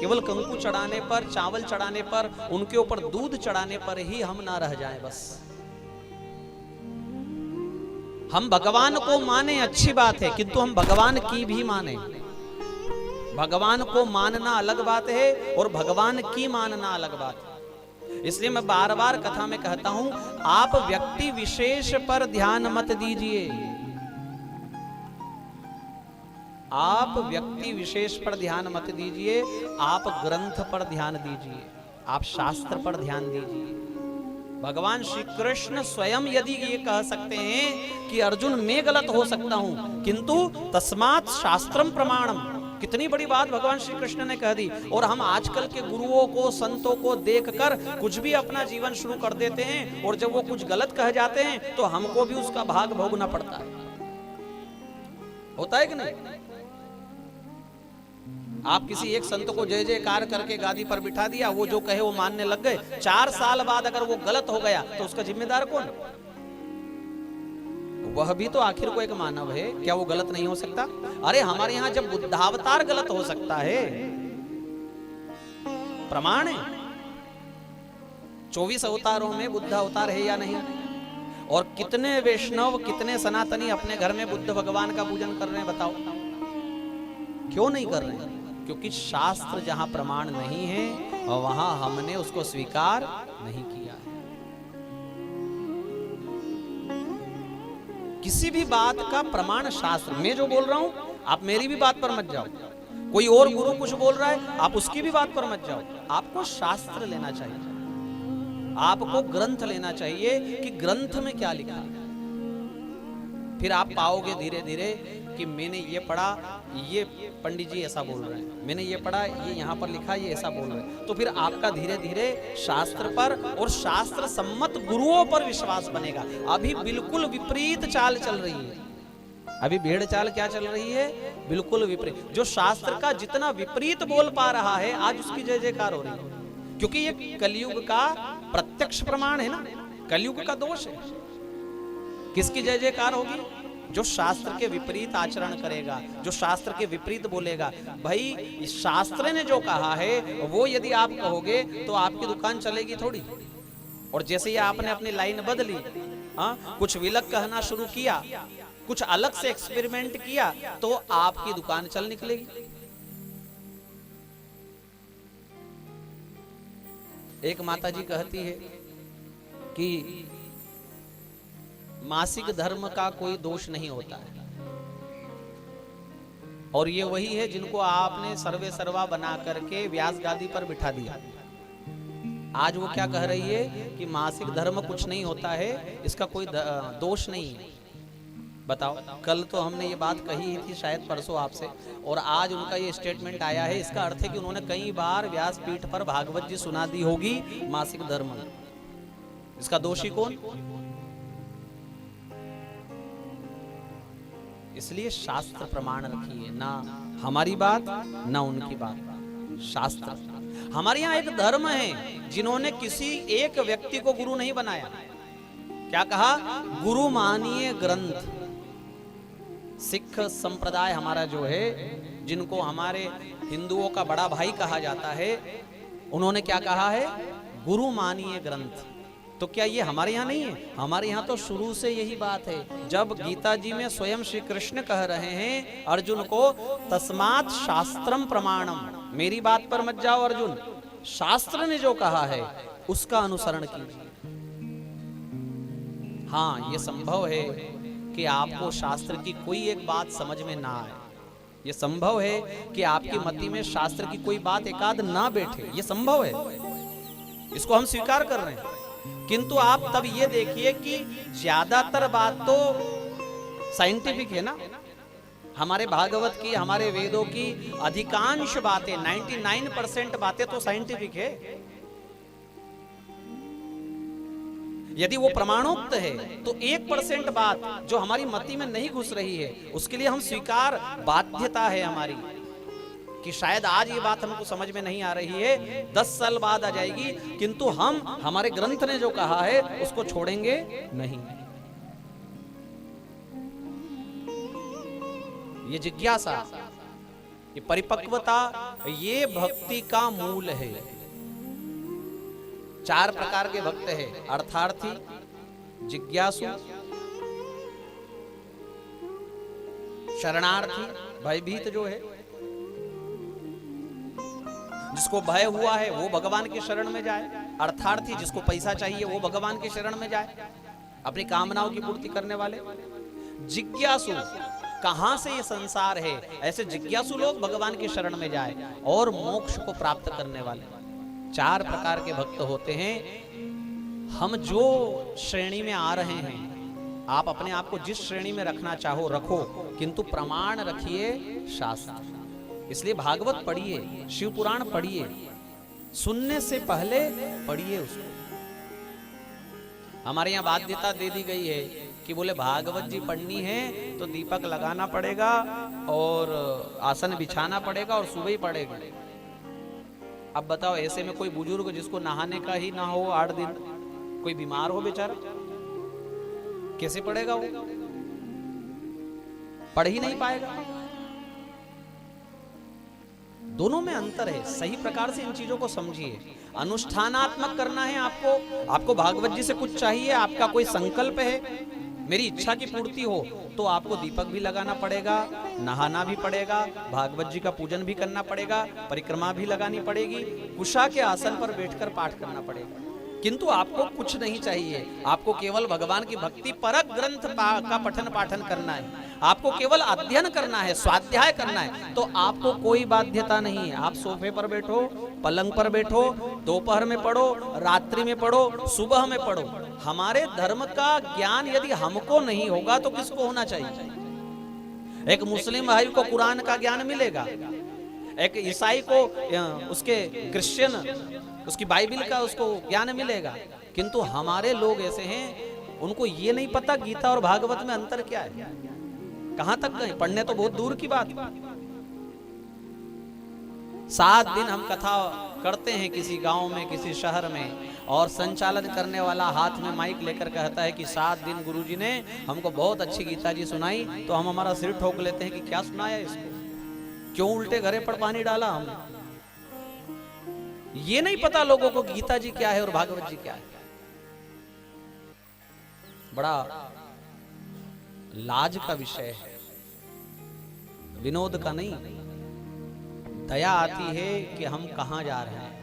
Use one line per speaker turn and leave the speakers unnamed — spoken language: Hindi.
केवल कंकु चढ़ाने पर, चावल चढ़ाने पर, उनके ऊपर दूध चढ़ाने पर ही हम ना रह जाएं। बस हम भगवान को माने अच्छी बात है, किंतु हम भगवान की भी माने। भगवान को मानना अलग बात है और भगवान की मानना अलग बात है। इसलिए मैं बार बार कथा में कहता हूं, आप व्यक्ति विशेष पर ध्यान मत दीजिए, आप व्यक्ति विशेष पर ध्यान मत दीजिए, आप ग्रंथ पर ध्यान दीजिए, आप शास्त्र पर ध्यान दीजिए। भगवान श्री कृष्ण स्वयं यदि ये कह सकते हैं कि अर्जुन मैं गलत हो सकता हूं, किंतु तस्मात् शास्त्रम प्रमाणम, कितनी बड़ी बात भगवान श्री कृष्ण ने कह दी। और हम आजकल के गुरुओं को, संतों को देखकर कुछ भी अपना जीवन शुरू कर देते हैं, और जब वो कुछ गलत कह जाते हैं तो हमको भी उसका भाग भोगना पड़ता है। होता है कि नहीं? आप किसी एक संत को जय जयकार करके गादी पर बिठा दिया, वो जो कहे वो मानने लग गए, 4 साल बाद अगर वो गलत हो गया तो उसका जिम्मेदार कौन? वह भी तो आखिर को एक मानव है, क्या वो गलत नहीं हो सकता? अरे हमारे यहां जब बुद्धावतार गलत हो सकता है, प्रमाण है। 24 अवतारों में बुद्ध अवतार है या नहीं? और कितने वैष्णव, कितने सनातनी अपने घर में बुद्ध भगवान का पूजन कर रहे हैं, बताओ क्यों नहीं कर रहे हैं? क्योंकि शास्त्र जहां प्रमाण नहीं है वहां हमने उसको स्वीकार नहीं किया है। किसी भी बात का प्रमाण शास्त्र। मैं जो बोल रहा हूं आप मेरी भी बात पर मत जाओ, कोई और गुरु कुछ बोल रहा है आप उसकी भी बात पर मत जाओ। आपको शास्त्र लेना चाहिए, आपको ग्रंथ लेना चाहिए कि ग्रंथ में क्या लिखा है। फिर आप पाओगे धीरे धीरे कि मैंने ये पढ़ा, ये पंडित जी ऐसा बोल रहे हैं, मैंने ये पढ़ा, ये यहाँ पर लिखा, ये ऐसा बोल रहे हैं। तो फिर आपका धीरे धीरे शास्त्र पर और शास्त्र सम्मत गुरुओं पर विश्वास बनेगा। अभी बिल्कुल विपरीत चाल चल रही है, अभी भेड़ चाल क्या चल रही है? बिल्कुल विपरीत। जो शास्त्र का जितना विपरीत बोल पा रहा है आज उसकी जय जयकार हो रही है, क्योंकि ये कलयुग का प्रत्यक्ष प्रमाण है ना, कलयुग का दोष है। किसकी जय जयकार होगी? जो शास्त्र के विपरीत आचरण करेगा, जो शास्त्र के विपरीत बोलेगा। भाई शास्त्र ने जो कहा है वो यदि आप कहोगे तो आपकी दुकान चलेगी थोड़ी। और जैसे ही आपने अपनी लाइन बदली, कुछ विलक कहना शुरू किया, कुछ अलग से एक्सपेरिमेंट किया, तो आपकी दुकान चल निकलेगी। एक माता जी कहती है कि मासिक धर्म का कोई दोष नहीं होता है, और ये वही है जिनको आपने सर्वे सर्वा बना करके व्यास गादी पर बिठा दिया। आज वो क्या कह रही है कि मासिक धर्म कुछ नहीं होता है, इसका कोई दोष नहीं है। बताओ, कल तो हमने ये बात कही थी शायद परसों आपसे, और आज उनका ये स्टेटमेंट आया है। इसका अर्थ है कि उन्होंने कई बार व्यासपीठ पर भागवत जी सुना दी होगी मासिक धर्म। इसका दोषी कौन? इसलिए शास्त्र प्रमाण रखिए, ना हमारी बात ना उनकी बात, शास्त्र। हमारे यहाँ एक धर्म है जिन्होंने किसी एक व्यक्ति को गुरु नहीं बनाया। क्या कहा? गुरु मानिए ग्रंथ। सिख संप्रदाय हमारा जो है, जिनको हमारे हिंदुओं का बड़ा भाई कहा जाता है, उन्होंने क्या कहा है? गुरु मानिए ग्रंथ। तो क्या ये हमारे यहाँ नहीं है? हमारे यहाँ तो शुरू से यही बात है। जब गीता जी में स्वयं श्री कृष्ण कह रहे हैं अर्जुन को, तस्मात् शास्त्रम प्रमाणम, मेरी बात पर मत जाओ अर्जुन, शास्त्र ने जो कहा है उसका अनुसरण कीजिए। हाँ, ये संभव है कि आपको शास्त्र की कोई एक बात समझ में ना आए, ये संभव है कि आपकी मति में शास्त्र की कोई बात एकाद ना बैठे, ये संभव है, इसको हम स्वीकार कर रहे हैं। किंतु आप तब ये देखिए कि ज्यादातर बात तो साइंटिफिक है ना। हमारे भागवत की, हमारे वेदों की अधिकांश बातें, 99% बातें तो साइंटिफिक है। यदि वो प्रमाणोक्त है तो 1% बात जो हमारी मति में नहीं घुस रही है, उसके लिए हम स्वीकार, बाध्यता है हमारी कि शायद आज ये बात हमको समझ में नहीं आ रही है, 10 साल बाद आ जाएगी, किंतु हम, हमारे ग्रंथ ने जो कहा है उसको छोड़ेंगे नहीं। ये जिज्ञासा, ये परिपक्वता, ये भक्ति का मूल है। 4 प्रकार के भक्त है, अर्थार्थी, जिज्ञासु, शरणार्थी, भयभीत जो है, जिसको भय हुआ है वो भगवान के शरण में जाए। अर्थार्थी, जिसको पैसा चाहिए वो भगवान के शरण में जाए, अपनी कामनाओं की पूर्ति करने वाले। जिज्ञासु, कहां से ये संसार है, ऐसे जिज्ञासु लोग भगवान के शरण में जाए। और मोक्ष को प्राप्त करने वाले। 4 प्रकार के भक्त होते हैं। हम जो श्रेणी में आ रहे हैं, आप अपने आप को जिस श्रेणी में रखना चाहो रखो, किंतु प्रमाण रखिए शास्त्र। इसलिए भागवत पढ़िए, शिव पुराण पढ़िए, सुनने से पहले पढ़िए उसको। हमारे यहाँ बाध्यता दे दी गई है कि बोले भागवत जी पढ़नी है तो दीपक लगाना पड़ेगा और आसन बिछाना पड़ेगा और सुबह ही पड़ेगा। अब बताओ, ऐसे में कोई बुजुर्ग जिसको नहाने का ही ना हो 8 दिन, कोई बीमार हो बेचारा, कैसे पढ़ेगा वो? पढ़ ही नहीं पाएगा। दोनों में अंतर है। सही प्रकार से इन चीजों को समझिए। अनुष्ठानात्मक करना है आपको। आपको भागवत जी से कुछ चाहिए, आपका कोई संकल्प है, मेरी इच्छा की पूर्ति हो, तो आपको दीपक भी लगाना पड़ेगा, नहाना भी पड़ेगा, भागवत जी का पूजन भी करना पड़ेगा, परिक्रमा भी लगानी पड़ेगी, कुशा के आसन पर बैठकर पाठ करना पड़ेगा। किंतु आपको कुछ नहीं चाहिए, आपको केवल भगवान की भक्ति परक ग्रंथ का पठन पाठन करना है, आपको केवल अध्ययन करना है, स्वाध्याय करना है, तो आपको कोई बाध्यता नहीं है। आप सोफे पर बैठो, पलंग पर बैठो, दोपहर में पढ़ो, रात्रि में पढ़ो, सुबह में पढ़ो। हमारे धर्म का ज्ञान यदि हमको नहीं होगा तो किसको होना चाहिए? एक मुस्लिम भाई को कुरान का ज्ञान मिलेगा, एक ईसाई को उसके क्रिश्चियन उसकी बाइबिल का उसको ज्ञान मिलेगा। किंतु हमारे लोग ऐसे हैं, उनको ये नहीं पता गीता और भागवत में अंतर क्या है। कहां तक गए? पढ़ने तो बहुत दूर की बात। 7 दिन हम कथा करते हैं किसी गांव में, किसी शहर में, और संचालन करने वाला हाथ में माइक लेकर कहता है कि 7 दिन गुरुजी ने हमको बहुत अच्छी गीता जी सुनाई, तो हम हमारा सिर ठोक लेते हैं कि क्या सुनाया इसको, क्यों उल्टे घरे पर पानी डाला हमने। ये नहीं पता लोगों को गीता जी क्या है और भागवत जी क्या है। बड़ा लाज का विषय है, विनोद का नहीं। दया आती है कि हम कहां जा रहे हैं।